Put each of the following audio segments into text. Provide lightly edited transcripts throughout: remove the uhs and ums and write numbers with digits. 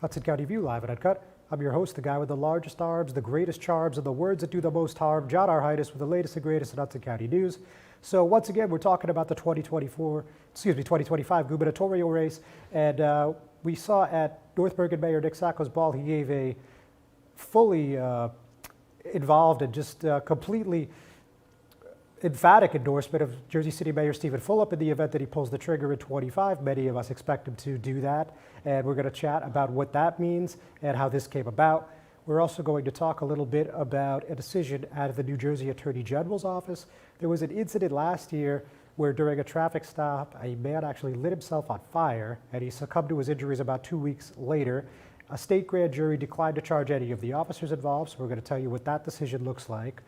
Hudson County View live at Uncut. I'm your host, the guy with the largest arms, the greatest charms, and the words that do the most harm, John Arhitis, with the latest and greatest in Hudson County news. So once again, we're talking about the 2025 gubernatorial race, and we saw at North Bergen Mayor Nick Sacco's ball, he gave a fully involved and just completely emphatic endorsement of Jersey City Mayor Stephen Fulop in the event that he pulls the trigger in 25. Many of us expect him to do that, and we're going to chat about what that means and how this came about. We're also going to talk a little bit about a decision out of the New Jersey Attorney General's office. There was an incident last year where during a traffic stop, a man actually lit himself on fire, and he succumbed to his injuries about 2 weeks later. A state grand jury declined to charge any of the officers involved, so we're going to tell you what that decision looks like.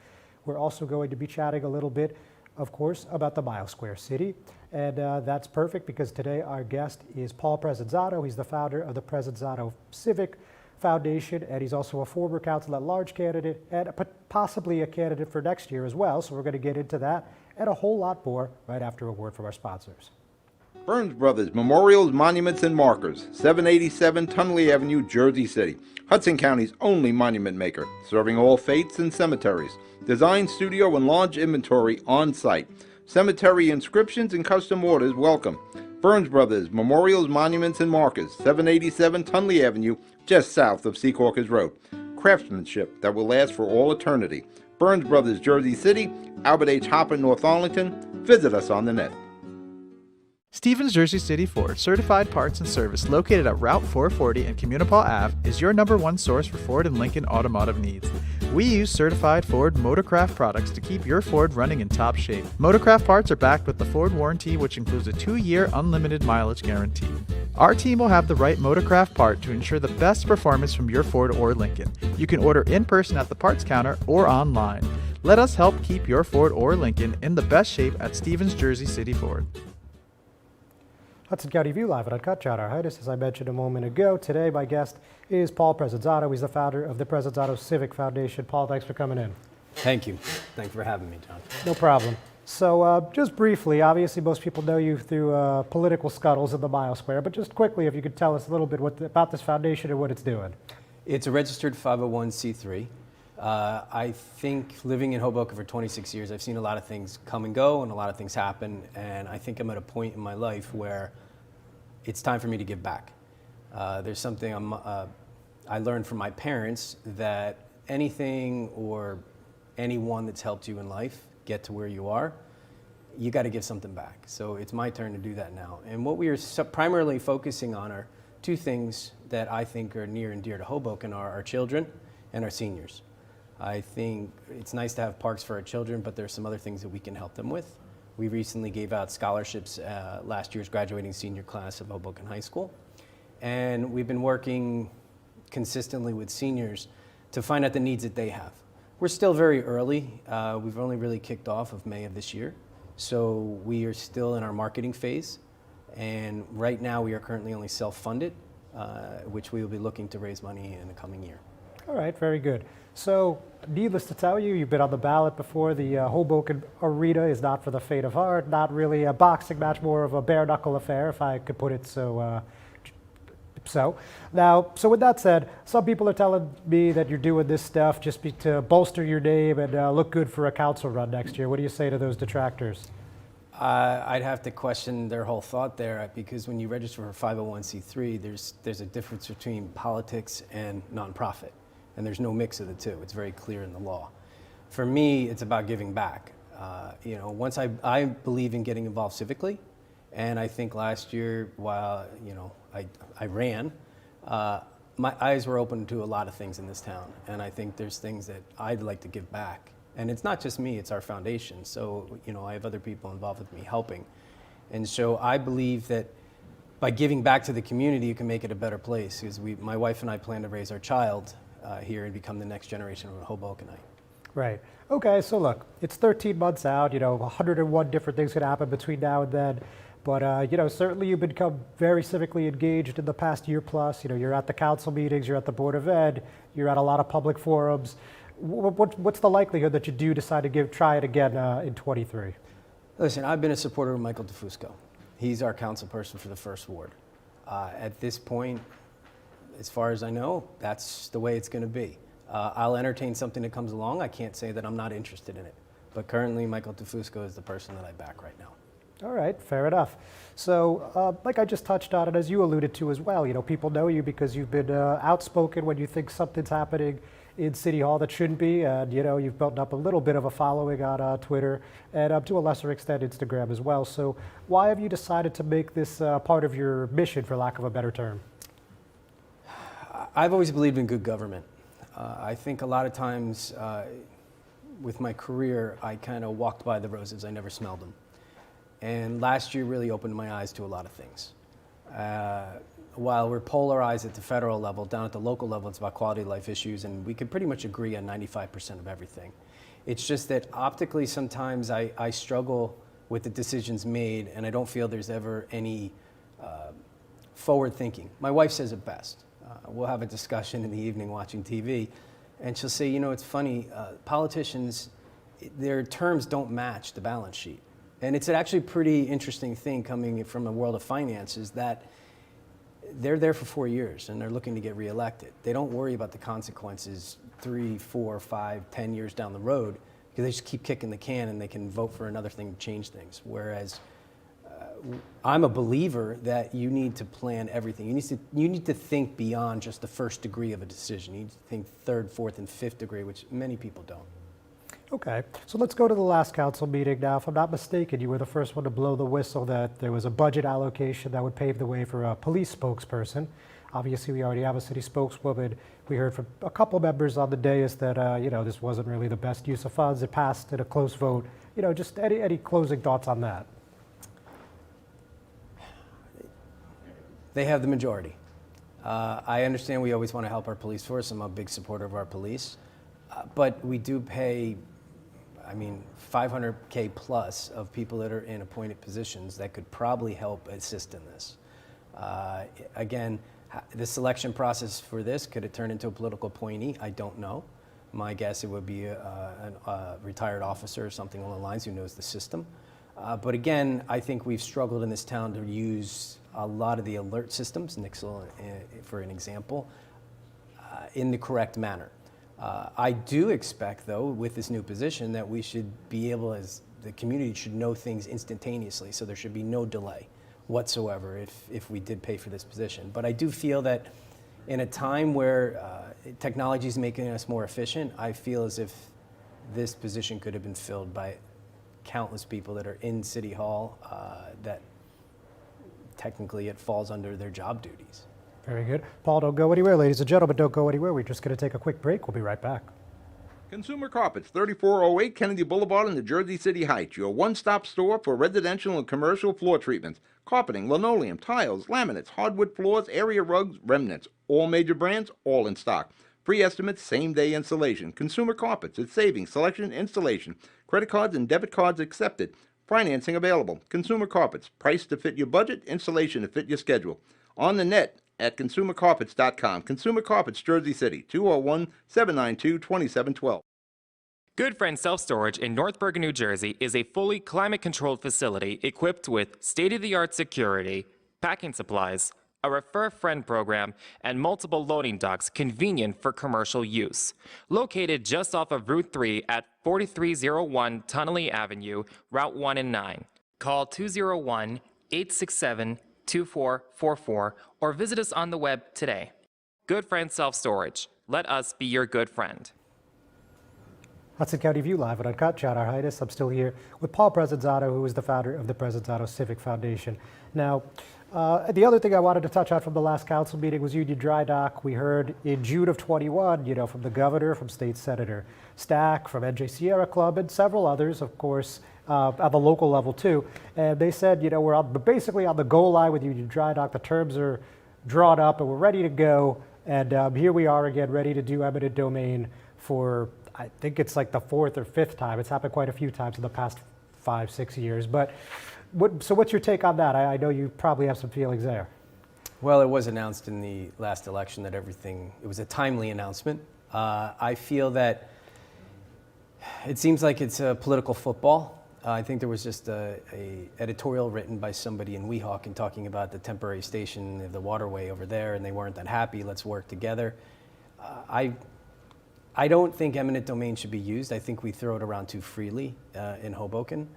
We're also going to be chatting a little bit, of course, about the Mile Square City. And that's perfect because today our guest is Paul Presinzano. He's the founder of the Presinzano Civic Foundation, and he's also a former council at large candidate and possibly a candidate for next year as well. So we're going to get into that and a whole lot more right after a word from our sponsors. Burns Brothers Memorials, Monuments, and Markers, 787 Tunley Avenue, Jersey City. Hudson County's only monument maker, serving all faiths and cemeteries. Design, studio, and large inventory on site. Cemetery inscriptions and custom orders welcome. Burns Brothers Memorials, Monuments, and Markers, 787 Tunley Avenue, just south of Secaucus Road. Craftsmanship that will last for all eternity. Burns Brothers, Jersey City, Albert H. Hopper, North Arlington. Visit us on the net. Stevens Jersey City Ford, certified parts and service located at Route 440 and Communipaw Ave, is your #1 source for Ford and Lincoln automotive needs. We use certified Ford Motorcraft products to keep your Ford running in top shape. Motorcraft parts are backed with the Ford warranty, which includes a 2-year unlimited mileage guarantee. Our team will have the right Motorcraft part to ensure the best performance from your Ford or Lincoln. You can order in person at the parts counter or online. Let us help keep your Ford or Lincoln in the best shape at Stevens Jersey City Ford. Hudson County View live at Uncut. John Arhitis, as I mentioned a moment ago. Today, my guest is Paul Presinzano. He's the founder of the Presinzano Civic Foundation. Paul, thanks for coming in. Thank you. Thanks for having me, John. No problem. So just briefly, obviously most people know you through political scuttles in the Mile Square, but just quickly, if you could tell us a little bit about this foundation and what it's doing. It's a registered 501c3. I think living in Hoboken for 26 years, I've seen a lot of things come and go and a lot of things happen, and I think I'm at a point in my life where it's time for me to give back. There's something I learned from my parents, that anything or anyone that's helped you in life get to where you are, you got to give something back. So it's my turn to do that now. And what we are primarily focusing on are two things that I think are near and dear to Hoboken: are our children and our seniors. I think it's nice to have parks for our children, but there's some other things that we can help them with. We recently gave out scholarships last year's graduating senior class of Hoboken High School. And we've been working consistently with seniors to find out the needs that they have. We're still very early. We've only really kicked off of May of this year. So we are still in our marketing phase. And right now we are currently only self-funded, which we will be looking to raise money in the coming year. All right, very good. So, needless to tell you, you've been on the ballot before. The Hoboken Arena is not for the faint of heart, not really a boxing match, more of a bare-knuckle affair, if I could put it so. So with that said, some people are telling me that you're doing this stuff just to bolster your name and look good for a council run next year. What do you say to those detractors? I'd have to question their whole thought there, because when you register for 501c3, there's a difference between politics and nonprofit. And there's no mix of the two. It's very clear in the law. For me, it's about giving back. Once I believe in getting involved civically, and I think last year while I ran, my eyes were open to a lot of things in this town, and I think there's things that I'd like to give back. And it's not just me; it's our foundation. So I have other people involved with me helping, and so I believe that by giving back to the community, you can make it a better place. Because my wife and I plan to raise our child here and become the next generation of a Hobokenite. Right. Okay, so look, it's 13 months out, 101 different things could happen between now and then. But, certainly you've become very civically engaged in the past year plus. You're at the council meetings, you're at the Board of Ed, you're at a lot of public forums. What's the likelihood that you do decide to try it again in 23? Listen, I've been a supporter of Michael DeFusco. He's our council person for the First Ward. At this point, as far as I know, that's the way it's going to be. I'll entertain something that comes along. I can't say that I'm not interested in it. But currently, Michael DeFusco is the person that I back right now. All right, fair enough. So, like I just touched on, and as you alluded to as well, people know you because you've been outspoken when you think something's happening in City Hall that shouldn't be, and you've built up a little bit of a following on Twitter, and to a lesser extent Instagram as well. So, why have you decided to make this part of your mission, for lack of a better term? I've always believed in good government. I think a lot of times with my career, I kind of walked by the roses. I never smelled them. And last year really opened my eyes to a lot of things. While we're polarized at the federal level, down at the local level, it's about quality of life issues, and we can pretty much agree on 95% of everything. It's just that optically sometimes I struggle with the decisions made, and I don't feel there's ever any forward thinking. My wife says it best. We'll have a discussion in the evening watching TV, and she'll say, it's funny, politicians, their terms don't match the balance sheet. And it's actually a pretty interesting thing coming from the world of finances that they're there for 4 years and they're looking to get reelected. They don't worry about the consequences 3, 4, 5, 10 years down the road because they just keep kicking the can and they can vote for another thing to change things. Whereas I'm a believer that you need to plan everything. You need to think beyond just the first degree of a decision. You need to think third, fourth, and fifth degree, which many people don't. Okay, so let's go to the last council meeting now. If I'm not mistaken, you were the first one to blow the whistle that there was a budget allocation that would pave the way for a police spokesperson. Obviously, we already have a city spokeswoman. We heard from a couple members on the dais that, this wasn't really the best use of funds. It passed in a close vote. Just any closing thoughts on that? They have the majority. I understand we always want to help our police force. I'm a big supporter of our police. But we do pay, 500K plus of people that are in appointed positions that could probably help assist in this. Again, the selection process for this, could it turn into a political appointee? I don't know. My guess it would be a retired officer or something along the lines who knows the system. But again, I think we've struggled in this town to use a lot of the alert systems, Nixle for an example, in the correct manner. I do expect, though, with this new position, that we should be able, as the community should know things instantaneously, so there should be no delay whatsoever if we did pay for this position. But I do feel that in a time where technology is making us more efficient, I feel as if this position could have been filled by countless people that are in City Hall that technically it falls under their job duties. Very good. Paul, don't go anywhere. Ladies and gentlemen, don't go anywhere. We're just going to take a quick break. We'll be right back. Consumer Carpets, 3408 Kennedy Boulevard in the Jersey City Heights, your one-stop store for residential and commercial floor treatments, carpeting, linoleum, tiles, laminates, hardwood floors, area rugs, remnants, all major brands, all in stock. Free estimates, same-day installation. Consumer Carpets, it's savings, selection, installation. Credit cards and debit cards accepted. Financing available. Consumer Carpets, price to fit your budget, installation to fit your schedule. On the net at consumercarpets.com. Consumer Carpets, Jersey City, 201-792-2712. Good Friend Self-Storage in North Bergen, New Jersey is a fully climate-controlled facility equipped with state-of-the-art security, packing supplies, a Refer a Friend program, and multiple loading docks convenient for commercial use. Located just off of Route 3 at 4301 Tunnelly Avenue, Route 1 and 9. Call 201-867-2444 or visit us on the web today. Good Friend Self-Storage. Let us be your good friend. Hudson County View Live at Uncut. John Arhitis. I'm still here with Paul Presinzano, who is the founder of the Presinzano Civic Foundation. Now, the other thing I wanted to touch on from the last council meeting was Union Dry Dock. We heard in June of 21, from the governor, from State Senator Stack, from NJ Sierra Club, and several others, of course, at the local level too. And they said, we're basically on the goal line with Union Dry Dock. The terms are drawn up and we're ready to go. And here we are again, ready to do eminent domain for I think it's like the fourth or fifth time. It's happened quite a few times in the past 5-6 years. But so what's your take on that? I know you probably have some feelings there. Well, it was announced in the last election that it was a timely announcement. I feel that it seems like it's a political football. I think there was just a editorial written by somebody in Weehawken talking about the temporary station of the waterway over there, and they weren't that happy. Let's work together. I don't think eminent domain should be used. I think we throw it around too freely in Hoboken.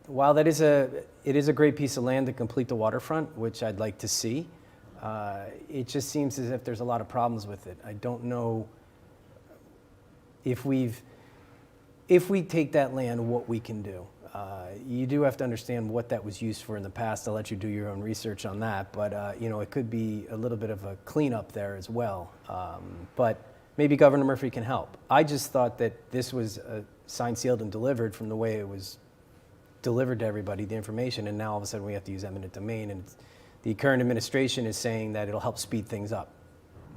While it is a great piece of land to complete the waterfront, which I'd like to see, it just seems as if there's a lot of problems with it. I don't know if we take that land, what we can do. You do have to understand what that was used for in the past. I'll let you do your own research on that, but it could be a little bit of a cleanup there as well. But maybe Governor Murphy can help. I just thought that this was signed, sealed, and delivered from the way it was delivered to everybody, the information, and now all of a sudden we have to use eminent domain, and the current administration is saying that it'll help speed things up.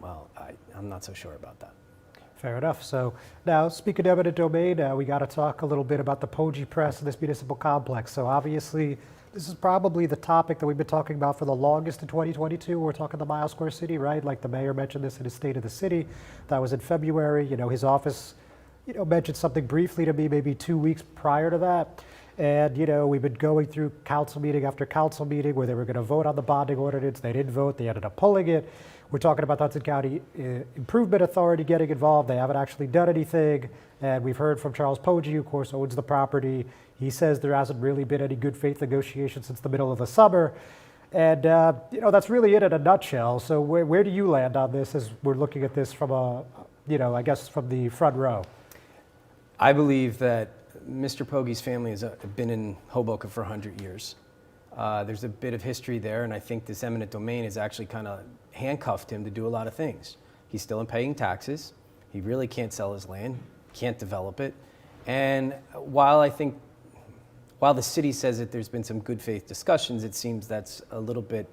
Well, I'm not so sure about that. Fair enough. So now, speaking of eminent domain, we got to talk a little bit about the Poggi Press and this municipal complex. So obviously, this is probably the topic that we've been talking about for the longest in 2022. We're talking the Mile Square City, right? Like the mayor mentioned this in his State of the City. That was in February. His office, mentioned something briefly to me maybe 2 weeks prior to that. And, we've been going through council meeting after council meeting where they were going to vote on the bonding ordinance. They didn't vote. They ended up pulling it. We're talking about the Hudson County Improvement Authority getting involved. They haven't actually done anything. And we've heard from Charles Poggi, who, of course, owns the property. He says there hasn't really been any good faith negotiations since the middle of the summer. And, that's really it in a nutshell. So where do you land on this as we're looking at this from I guess from the front row? I believe that Mr. Poggi's family has been in Hoboken for 100 years. There's a bit of history there, and I think this eminent domain has actually kind of handcuffed him to do a lot of things. He's still in paying taxes. He really can't sell his land, can't develop it. And while the city says that there's been some good faith discussions, it seems that's a little bit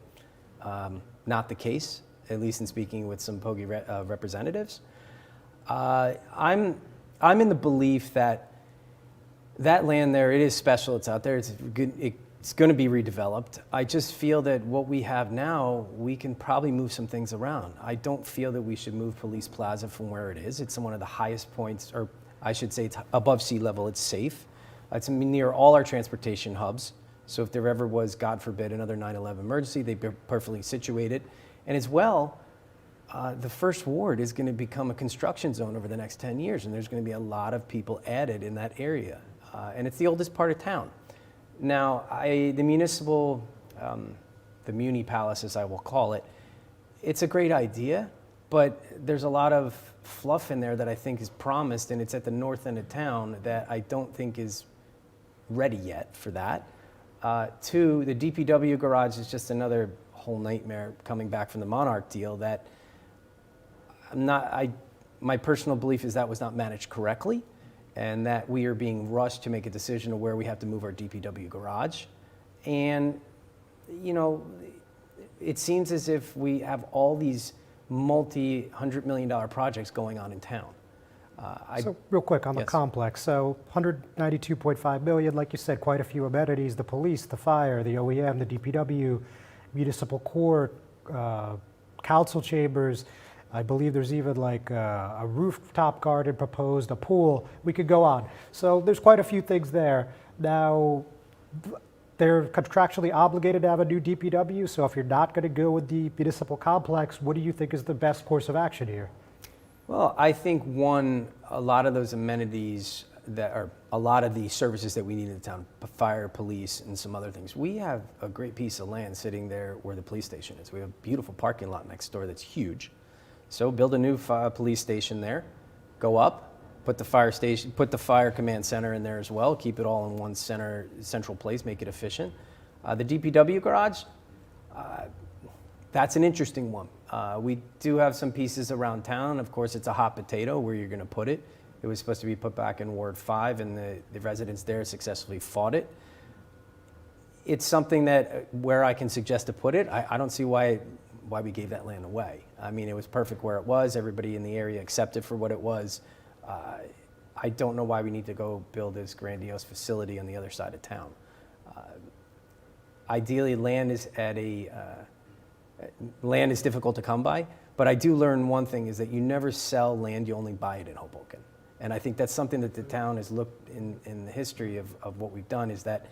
not the case, at least in speaking with some Poggi representatives. I'm in the belief that land there, it is special, it's out there, it's good, it's going to be redeveloped. I just feel that what we have now, we can probably move some things around. I don't feel that we should move Police Plaza from where it is. It's one of the highest points, or I should say it's above sea level, it's safe. It's near all our transportation hubs. So if there ever was, God forbid, another 9/11 emergency, they'd be perfectly situated. And as well, the first ward is going to become a construction zone over the next 10 years, and there's going to be a lot of people added in that area. And it's the oldest part of town. Now, the municipal, the Muni Palace, as I will call it, it's a great idea, but there's a lot of fluff in there that I think is promised, and it's at the north end of town that I don't think is ready yet for that. Two, the DPW garage is just another whole nightmare coming back from the Monarch deal that my personal belief is that was not managed correctly, and that we are being rushed to make a decision of where we have to move our DPW garage. And, it seems as if we have all these multi-$100 million projects going on in town. So real quick on the Yes. complex, so 192.5 million, like you said, quite a few amenities, the police, the fire, the OEM, the DPW, municipal court, council chambers. I believe there's even like a rooftop garden proposed, a pool. We could go on. So there's quite a few things there. Now, they're contractually obligated to have a new DPW. So if you're not going to go with the municipal complex, what do you think is the best course of action here? Well, I think a lot of those amenities that are a lot of the services that we need in the town, fire, police, and some other things. We have a great piece of land sitting there where the police station is. We have a beautiful parking lot next door that's huge. So build a new police station there, go up, put the fire command center in there as well, keep it all in one central place, make it efficient. The DPW garage, that's an interesting one. We do have some pieces around town. Of course, it's a hot potato where you're going to put it. It was supposed to be put back in Ward 5, and the residents there successfully fought it. It's something that where I can suggest to put it, I don't see why we gave that land away. I mean, it was perfect where it was. Everybody in the area accepted for what it was. I don't know why we need to go build this grandiose facility on the other side of town. Ideally, land is difficult to come by, but I do learn one thing is that you never sell land, you only buy it in Hoboken. And I think that's something that the town has looked in the history of what we've done is that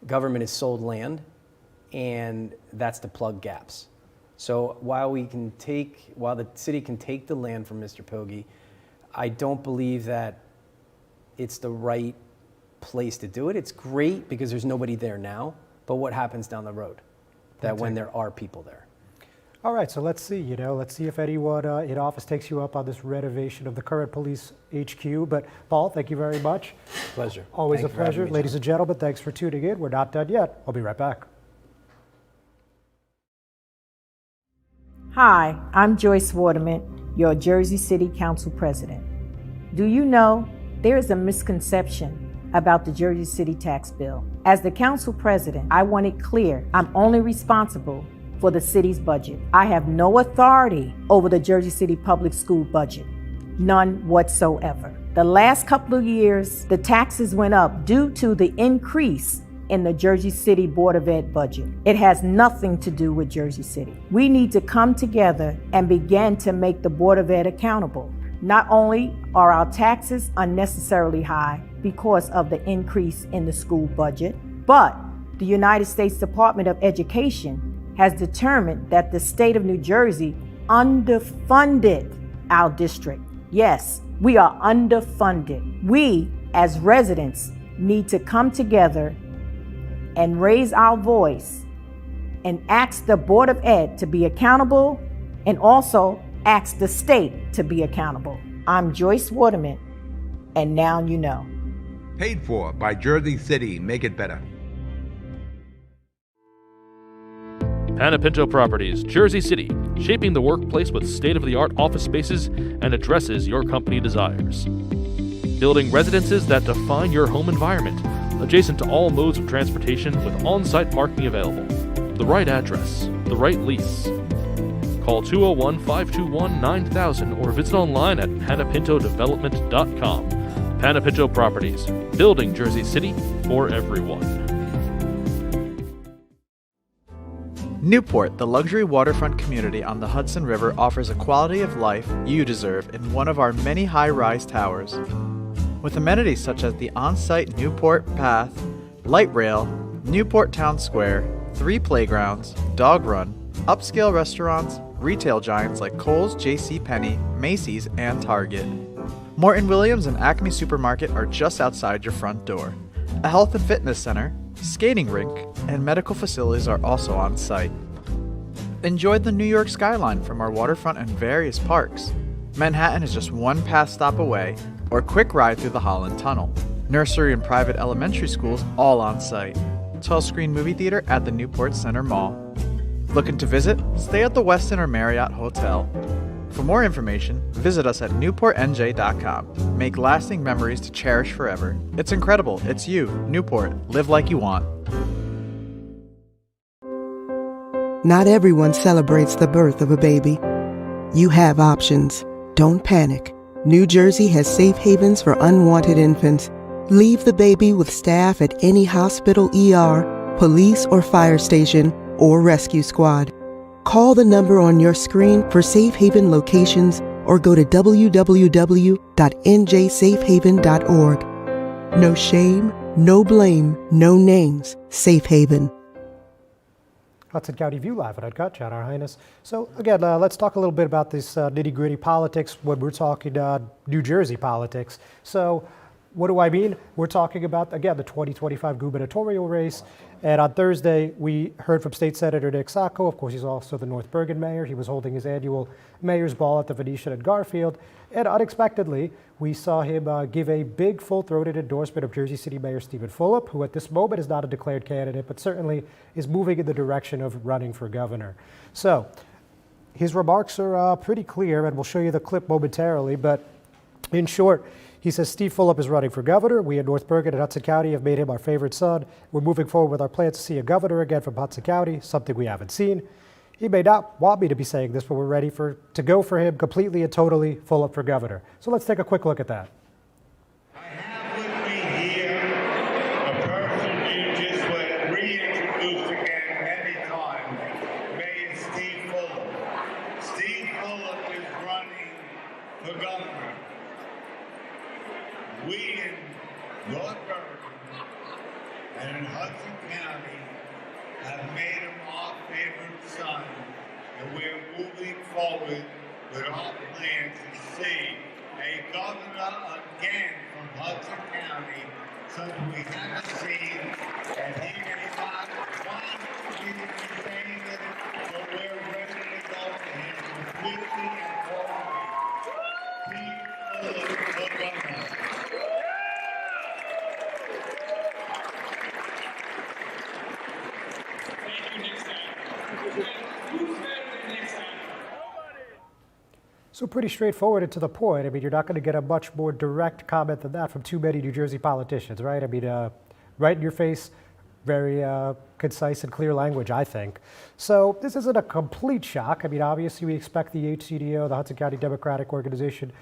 government has sold land, and that's to plug gaps. So while the city can take the land from Mr. Pogge, I don't believe that it's the right place to do it. It's great because there's nobody there now, but what happens down the road? That when there are people there. All right, so let's see, let's see if anyone in office takes you up on this renovation of the current police HQ. But Paul, thank you very much. Pleasure. Always Thank a you for having pleasure. me, Ladies John. and gentlemen, thanks for tuning in. We're not done yet. I'll be right back. Hi, I'm Joyce Waterman, your Jersey City Council President. Do you know there is a misconception about the Jersey City tax bill? As the Council President, I want it clear I'm only responsible for the city's budget. I have no authority over the Jersey City public school budget, none whatsoever. The last couple of years, the taxes went up due to the increase in the Jersey City Board of Ed budget. It has nothing to do with Jersey City. We need to come together and begin to make the Board of Ed accountable. Not only are our taxes unnecessarily high because of the increase in the school budget, but the United States Department of Education has determined that the state of New Jersey underfunded our district. Yes, we are underfunded. We, as residents, need to come together and raise our voice and ask the Board of Ed to be accountable and also ask the state to be accountable. I'm Joyce Waterman, and now you know. Paid for by Jersey City. Make it better. Panepinto Properties, Jersey City, shaping the workplace with state-of-the-art office spaces and addresses your company desires. Building residences that define your home environment, adjacent to all modes of transportation with on-site parking available. The right address, the right lease. Call 201-521-9000 or visit online at panepintodevelopment.com. Panepinto Properties, building Jersey City for everyone. Newport, the luxury waterfront community on the Hudson River, offers a quality of life you deserve in one of our many high-rise towers. With amenities such as the on-site Newport Path, light rail, Newport Town Square, 3 playgrounds, dog run, upscale restaurants, retail giants like Kohl's, JCPenney, Macy's, and Target. Morton Williams and Acme Supermarket are just outside your front door. A health and fitness center, skating rink, and medical facilities are also on site. Enjoy the New York skyline from our waterfront and various parks. Manhattan is just one pass stop away, or quick ride through the Holland Tunnel. Nursery and private elementary schools all on site. 12-screen movie theater at the Newport Center Mall. Looking to visit? Stay at the Westin or Marriott Hotel. For more information, visit us at newportnj.com. Make lasting memories to cherish forever. It's incredible. It's you, Newport. Live like you want. Not everyone celebrates the birth of a baby. You have options. Don't panic. New Jersey has safe havens for unwanted infants. Leave the baby with staff at any hospital, ER, police or fire station, or rescue squad. Call the number on your screen for safe haven locations or go to www.njsafehaven.org. No shame, no blame, no names. Safe Haven. Hudson County View Live at Uncut, John, Our Highness. So again, let's talk a little bit about this nitty-gritty politics when we're talking New Jersey politics. So what do I mean? We're talking about, again, the 2025 gubernatorial race. And on Thursday, we heard from State Senator Nick Sacco. Of course, he's also the North Bergen mayor. He was holding his annual mayor's ball at the Venetian in Garfield. And unexpectedly, we saw him give a big, full-throated endorsement of Jersey City Mayor Stephen Fulop, who at this moment is not a declared candidate, but certainly is moving in the direction of running for governor. So his remarks are pretty clear, and we'll show you the clip momentarily. But in short, he says Steve Fulop is running for governor. We in North Bergen and Hudson County have made him our favorite son. We're moving forward with our plans to see a governor again from Hudson County, something we haven't seen. He may not want me to be saying this, but we're ready to go for him completely and totally Fulop for governor. So let's take a quick look at that. we in North Bergen and in Hudson County have made him our favorite son, and we're moving forward with our plans to see a governor again from Hudson County, something we haven't seen, and he may not want to be retained, but we're ready to go to him completely and totally. Pete Fulop, the governor. So pretty straightforward and to the point. I mean, you're not going to get a much more direct comment than that from too many New Jersey politicians, right? I mean, right in your face, very concise and clear language, I think. So this isn't a complete shock. I mean, obviously we expect the HCDO, the Hudson County Democratic Organization,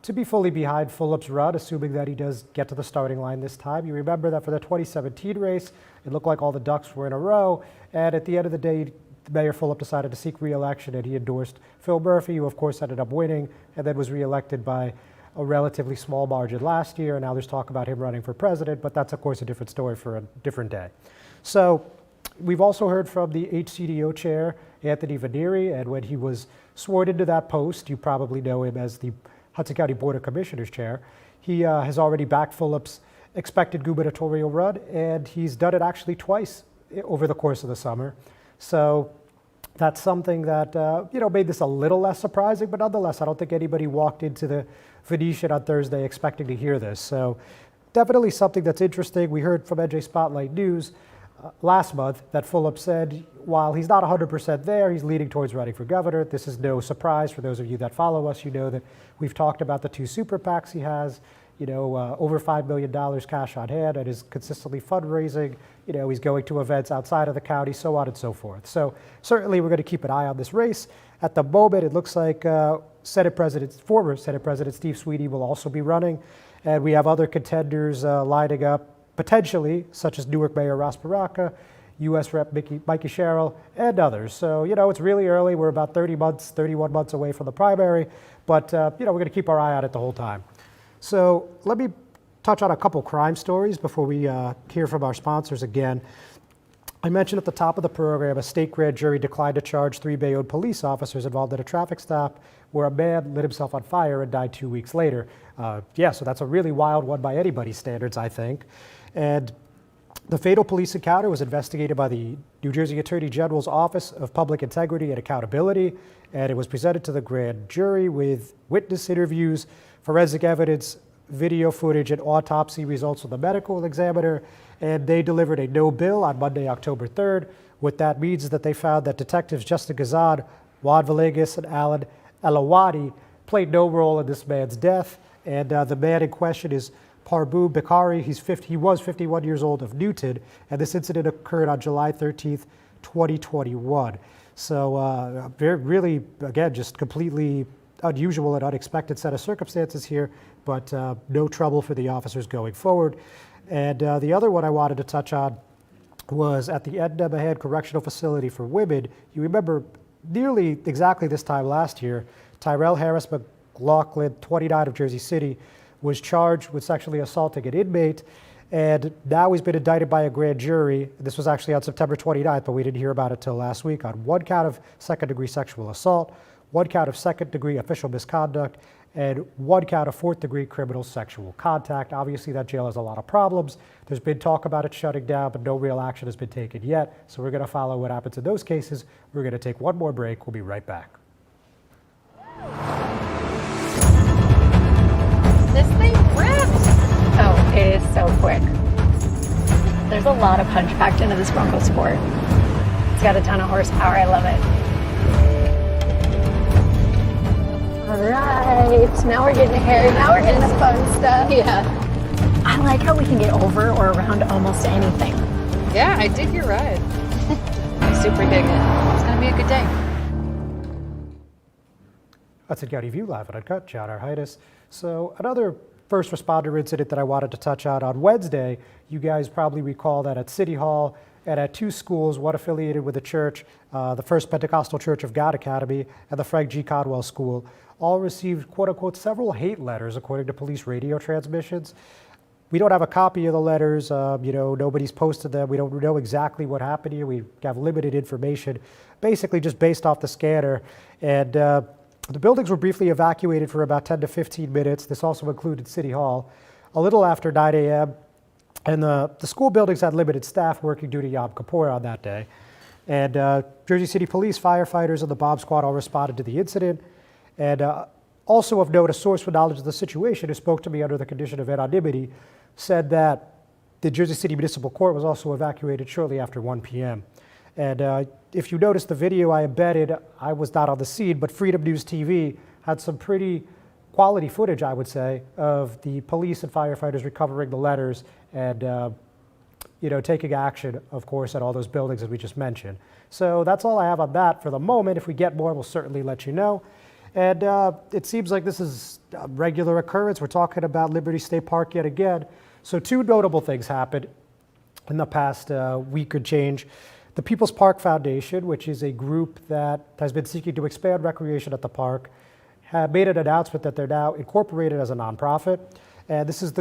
to be fully behind Fulop's run, assuming that he does get to the starting line this time. You remember that for the 2017 race, it looked like all the ducks were in a row, and at the end of the day, Mayor Fulop decided to seek re-election, and he endorsed Phil Murphy, who of course ended up winning and then was re-elected by a relatively small margin last year. And now there's talk about him running for president, but that's of course a different story for a different day. So we've also heard from the HCDO chair, Anthony Vanieri, and when he was sworn into that post, you probably know him as the Hudson County Board of Commissioners chair. He has already backed Fulop's expected gubernatorial run, and he's done it actually twice over the course of the summer. So that's something that made this a little less surprising, but nonetheless, I don't think anybody walked into the Venetian on Thursday expecting to hear this. So definitely something that's interesting. We heard from NJ Spotlight News last month that Fulop said while he's not 100% there, he's leaning towards running for governor. This is no surprise for those of you that follow us. You know that we've talked about the two super PACs he has. Over $5 million cash on hand and is consistently fundraising. He's going to events outside of the county, so on and so forth. So certainly we're going to keep an eye on this race. At the moment, it looks like former Senate President Steve Sweeney will also be running. And we have other contenders lining up, potentially, such as Newark Mayor Ross Baraka, U.S. Rep. Mikey Sherrill, and others. So, it's really early. We're about 31 months away from the primary. But, we're going to keep our eye on it the whole time. So let me touch on a couple crime stories before we hear from our sponsors again. I mentioned at the top of the program, a state grand jury declined to charge 3 Bayonne police officers involved in a traffic stop where a man lit himself on fire and died 2 weeks later. So that's a really wild one by anybody's standards, I think. And the fatal police encounter was investigated by the New Jersey Attorney General's Office of Public Integrity and Accountability, and it was presented to the grand jury with witness interviews, forensic evidence, video footage, and autopsy results from the medical examiner, and they delivered a no bill on Monday, October 3rd. What that means is that they found that detectives Justin Gazad, Juan Villegas, and Alan Elawadi played no role in this man's death, and the man in question is Parbu Bakari. He was 51 years old of Newton, and this incident occurred on July 13th, 2021. So really, again, just completely unusual and unexpected set of circumstances here, but no trouble for the officers going forward. And the other one I wanted to touch on was at the Edna Mahan Correctional Facility for Women. You remember nearly exactly this time last year, Tyrell Harris McLaughlin, 29 of Jersey City, was charged with sexually assaulting an inmate, and now he's been indicted by a grand jury. This was actually on September 29th, but we didn't hear about it till last week, on one count of second-degree sexual assault, one count of second-degree official misconduct, and one count of fourth-degree criminal sexual contact. Obviously, that jail has a lot of problems. There's been talk about it shutting down, but no real action has been taken yet. So we're going to follow what happens in those cases. We're going to take one more break. We'll be right back. This thing rips! Oh, it is so quick. There's a lot of punch packed into this Bronco Sport. It's got a ton of horsepower. I love it. All right, now we're getting hairy. Now we're getting the fun stuff. Yeah. I like how we can get over or around almost anything. Yeah, I dig your ride. I super dig it. It's gonna be a good day. That's a County View live on Uncut. John Arhitis. So another first responder incident that I wanted to touch on Wednesday. You guys probably recall that at City Hall and at two schools, one affiliated with the church, the First Pentecostal Church of God Academy and the Frank G. Codwell School, all received, quote unquote, several hate letters, according to police radio transmissions. We don't have a copy of the letters. Nobody's posted them. We don't know exactly what happened here. We have limited information, basically just based off the scanner. And the buildings were briefly evacuated for about 10 to 15 minutes. This also included City Hall, a little after 9 a.m. And the school buildings had limited staff working due to Yom Kippur on that day. And Jersey City Police, firefighters, and the bomb squad all responded to the incident. And also of note, a source with knowledge of the situation who spoke to me under the condition of anonymity said that the Jersey City Municipal Court was also evacuated shortly after 1 p.m. And if you notice the video I embedded, I was not on the scene, but Freedom News TV had some pretty quality footage, I would say, of the police and firefighters recovering the letters and taking action, of course, at all those buildings that we just mentioned. So that's all I have on that for the moment. If we get more, we'll certainly let you know. And it seems like this is a regular occurrence. We're talking about Liberty State Park yet again. So two notable things happened in the past week or change. The People's Park Foundation, which is a group that has been seeking to expand recreation at the park, have made an announcement that they're now incorporated as a nonprofit. And this is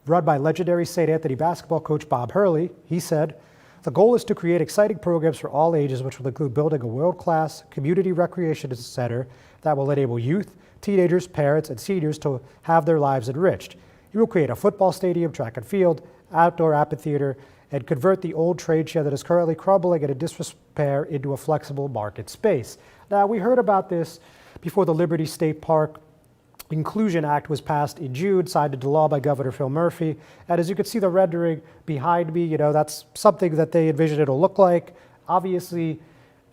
run by legendary St. Anthony basketball coach Bob Hurley. He said, "The goal is to create exciting programs for all ages, which will include building a world-class community recreation center that will enable youth, teenagers, parents, and seniors to have their lives enriched. He will create a football stadium, track and field, outdoor amphitheater, and convert the old trade shed that is currently crumbling and in disrepair into a flexible market space." Now, we heard about this before the Liberty State Park Inclusion Act was passed in June, signed into law by Governor Phil Murphy. And as you can see the rendering behind me, that's something that they envision it'll look like. Obviously,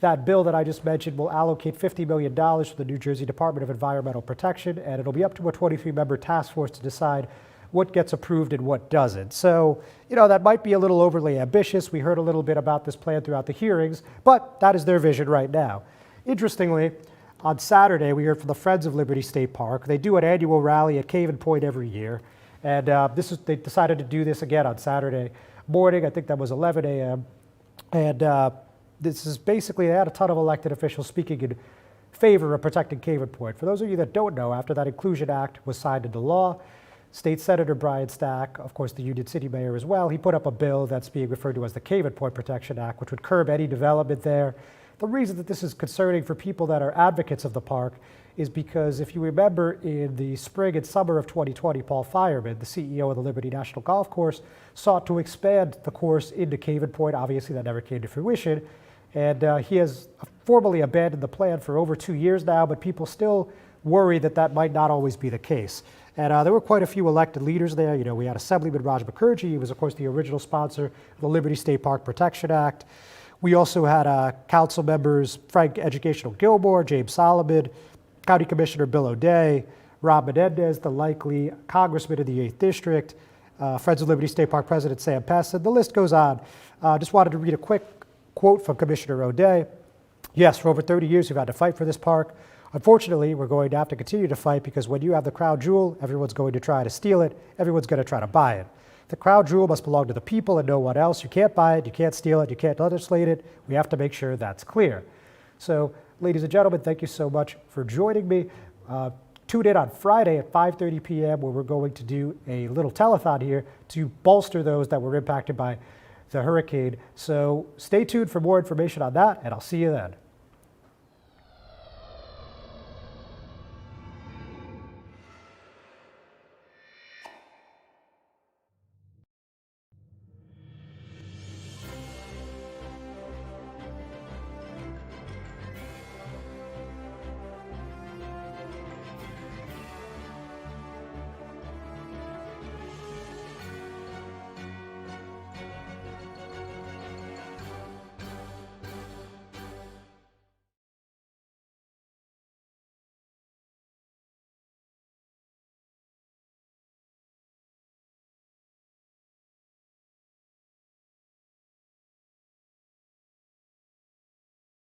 that bill that I just mentioned will allocate $50 million to the New Jersey Department of Environmental Protection, and it'll be up to a 23-member task force to decide what gets approved and what doesn't. So, that might be a little overly ambitious. We heard a little bit about this plan throughout the hearings, but that is their vision right now. Interestingly, on Saturday, we heard from the Friends of Liberty State Park. They do an annual rally at Cave and Point every year, and they decided to do this again on Saturday morning. I think that was 11 a.m. And this is basically, they had a ton of elected officials speaking in favor of protecting Cave and Point. For those of you that don't know, after that Inclusion Act was signed into law, State Senator Brian Stack, of course the Union City Mayor as well, he put up a bill that's being referred to as the Cave and Point Protection Act, which would curb any development there. The reason that this is concerning for people that are advocates of the park is because if you remember in the spring and summer of 2020, Paul Fireman, the CEO of the Liberty National Golf Course, sought to expand the course into Cave and Point. Obviously, that never came to fruition. And he has formally abandoned the plan for over 2 years now, but people still worry that that might not always be the case. And there were quite a few elected leaders there. We had Assemblyman Raj Mukherjee. He was, of course, the original sponsor of the Liberty State Park Protection Act. We also had council members Frank Educational Gilmore, James Solomon, County Commissioner Bill O'Day, Rob Menendez, the likely congressman in the 8th District, Friends of Liberty State Park President Sam Pest, and the list goes on. Just wanted to read a quick quote from Commissioner O'Day. "Yes, for over 30 years we've had to fight for this park. Unfortunately, we're going to have to continue to fight because when you have the crown jewel, everyone's going to try to steal it. Everyone's going to try to buy it. The crown jewel must belong to the people and no one else. You can't buy it, you can't steal it, you can't legislate it. We have to make sure that's clear." So, ladies and gentlemen, thank you so much for joining me. Tune in on Friday at 5:30 p.m. where we're going to do a little telethon here to bolster those that were impacted by the hurricane. So stay tuned for more information on that, and I'll see you then.